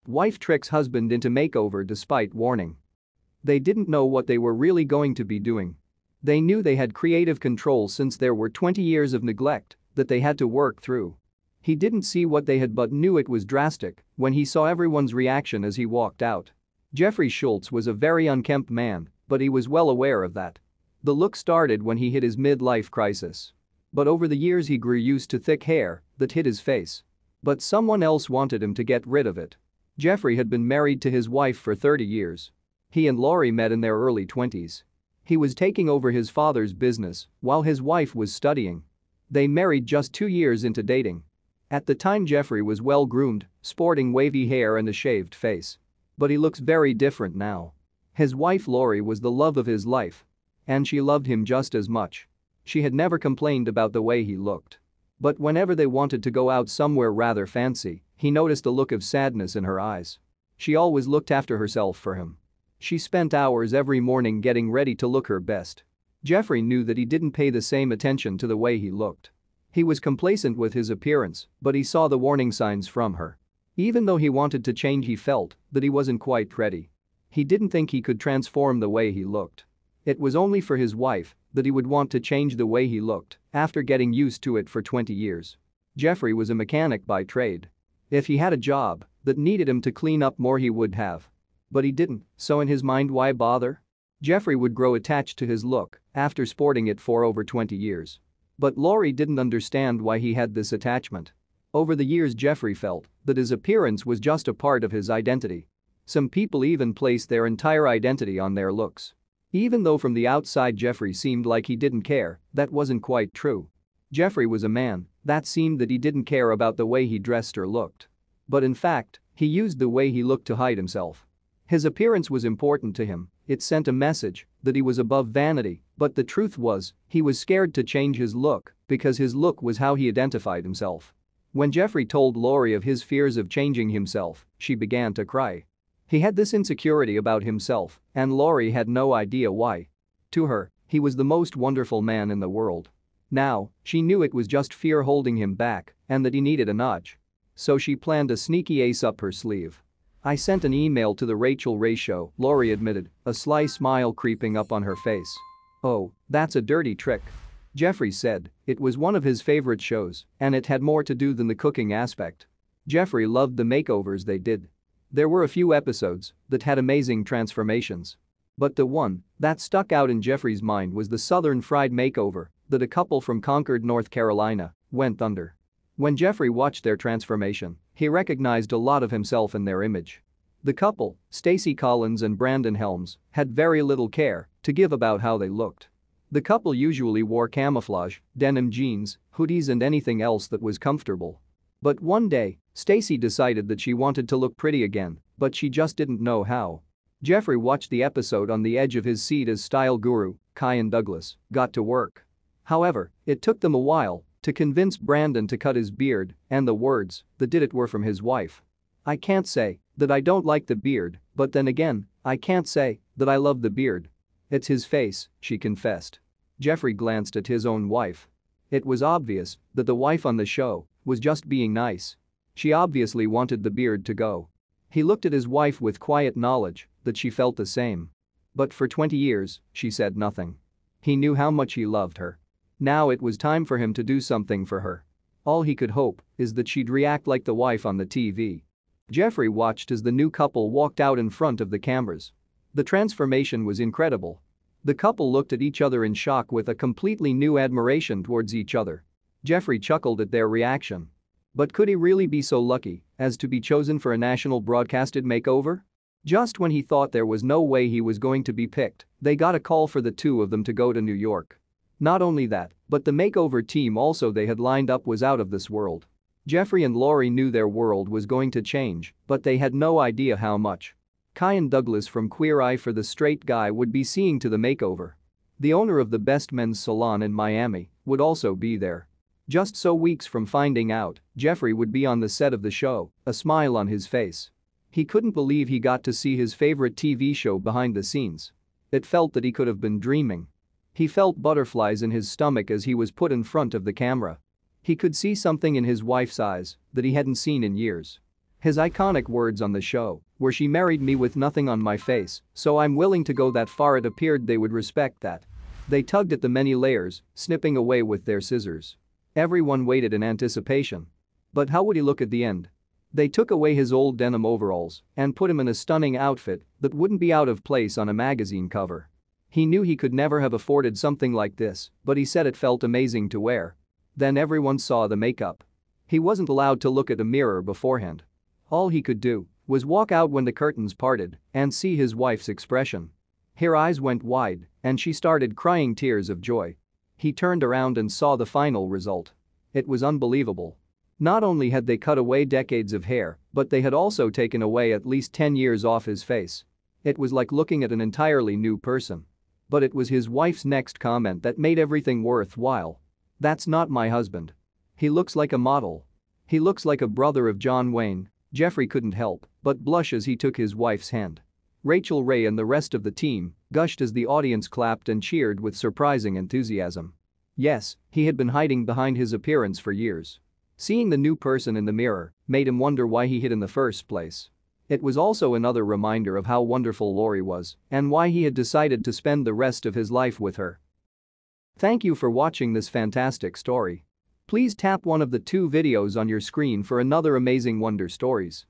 Wife tricks husband into makeover despite warning. They didn't know what they were really going to be doing. They knew they had creative control since there were 20 years of neglect that they had to work through. He didn't see what they had but knew it was drastic when he saw everyone's reaction as he walked out. Jeffrey Schultz was a very unkempt man, but he was well aware of that. The look started when he hit his midlife crisis. But over the years he grew used to thick hair that hid his face. But someone else wanted him to get rid of it. Jeffrey had been married to his wife for 30 years. He and Laurie met in their early 20s. He was taking over his father's business while his wife was studying. They married just 2 years into dating. At the time Jeffrey was well-groomed, sporting wavy hair and a shaved face. But he looks very different now. His wife Laurie was the love of his life. And she loved him just as much. She had never complained about the way he looked. But whenever they wanted to go out somewhere rather fancy, he noticed a look of sadness in her eyes. She always looked after herself for him. She spent hours every morning getting ready to look her best. Jeffrey knew that he didn't pay the same attention to the way he looked. He was complacent with his appearance, but he saw the warning signs from her. Even though he wanted to change, he felt that he wasn't quite ready. He didn't think he could transform the way he looked. It was only for his wife that he would want to change the way he looked after getting used to it for 20 years. Jeffrey was a mechanic by trade. If he had a job that needed him to clean up more, he would have. But he didn't, so in his mind, why bother? Jeffrey would grow attached to his look after sporting it for over 20 years. But Laurie didn't understand why he had this attachment. Over the years Jeffrey felt that his appearance was just a part of his identity. Some people even place their entire identity on their looks. Even though from the outside Jeffrey seemed like he didn't care, that wasn't quite true. Jeffrey was a man that seemed that he didn't care about the way he dressed or looked. But in fact, he used the way he looked to hide himself. His appearance was important to him, it sent a message that he was above vanity, but the truth was, he was scared to change his look because his look was how he identified himself. When Jeffrey told Laurie of his fears of changing himself, she began to cry. He had this insecurity about himself, and Laurie had no idea why. To her, he was the most wonderful man in the world. Now, she knew it was just fear holding him back and that he needed a nudge. So she planned a sneaky ace up her sleeve. "I sent an email to the Rachel Ray Show," Laurie admitted, a sly smile creeping up on her face. "Oh, that's a dirty trick," Jeffrey said. It was one of his favorite shows, and it had more to do than the cooking aspect. Jeffrey loved the makeovers they did. There were a few episodes that had amazing transformations. But the one that stuck out in Jeffrey's mind was the Southern Fried makeover that a couple from Concord, North Carolina, went under. When Jeffrey watched their transformation, he recognized a lot of himself in their image. The couple, Stacey Collins and Brandon Helms, had very little care to give about how they looked. The couple usually wore camouflage, denim jeans, hoodies and anything else that was comfortable. But one day, Stacey decided that she wanted to look pretty again, but she just didn't know how. Jeffrey watched the episode on the edge of his seat as style guru, Kyan Douglas, got to work. However, it took them a while to convince Brandon to cut his beard, and the words that did it were from his wife. "I can't say that I don't like the beard, but then again, I can't say that I love the beard. It's his face," she confessed. Jeffrey glanced at his own wife. It was obvious that the wife on the show was just being nice. She obviously wanted the beard to go. He looked at his wife with quiet knowledge that she felt the same. But for 20 years, she said nothing. He knew how much he loved her. Now it was time for him to do something for her. All he could hope is that she'd react like the wife on the TV. Jeffrey watched as the new couple walked out in front of the cameras. The transformation was incredible. The couple looked at each other in shock with a completely new admiration towards each other. Jeffrey chuckled at their reaction. But could he really be so lucky as to be chosen for a national broadcasted makeover? Just when he thought there was no way he was going to be picked, they got a call for the two of them to go to New York. Not only that, but the makeover team also they had lined up was out of this world. Jeffrey and Laurie knew their world was going to change, but they had no idea how much. Kyan Douglas from Queer Eye for the Straight Guy would be seeing to the makeover. The owner of the best men's salon in Miami would also be there. Just so weeks from finding out, Jeffrey would be on the set of the show, a smile on his face. He couldn't believe he got to see his favorite TV show behind the scenes. It felt that he could have been dreaming. He felt butterflies in his stomach as he was put in front of the camera. He could see something in his wife's eyes that he hadn't seen in years. His iconic words on the show were, "She married me with nothing on my face, so I'm willing to go that far." It appeared they would respect that. They tugged at the many layers, snipping away with their scissors. Everyone waited in anticipation. But how would he look at the end? They took away his old denim overalls and put him in a stunning outfit that wouldn't be out of place on a magazine cover. He knew he could never have afforded something like this, but he said it felt amazing to wear. Then everyone saw the makeup. He wasn't allowed to look at a mirror beforehand. All he could do was walk out when the curtains parted and see his wife's expression. Her eyes went wide and she started crying tears of joy. He turned around and saw the final result. It was unbelievable. Not only had they cut away decades of hair, but they had also taken away at least 10 years off his face. It was like looking at an entirely new person. But it was his wife's next comment that made everything worthwhile. "That's not my husband. He looks like a model. He looks like a brother of John Wayne." Jeffrey couldn't help but blush as he took his wife's hand. Rachel Ray and the rest of the team gushed as the audience clapped and cheered with surprising enthusiasm. Yes, he had been hiding behind his appearance for years. Seeing the new person in the mirror made him wonder why he hid in the first place. It was also another reminder of how wonderful Lori was and why he had decided to spend the rest of his life with her. Thank you for watching this fantastic story. Please tap one of the 2 videos on your screen for another amazing wonder stories.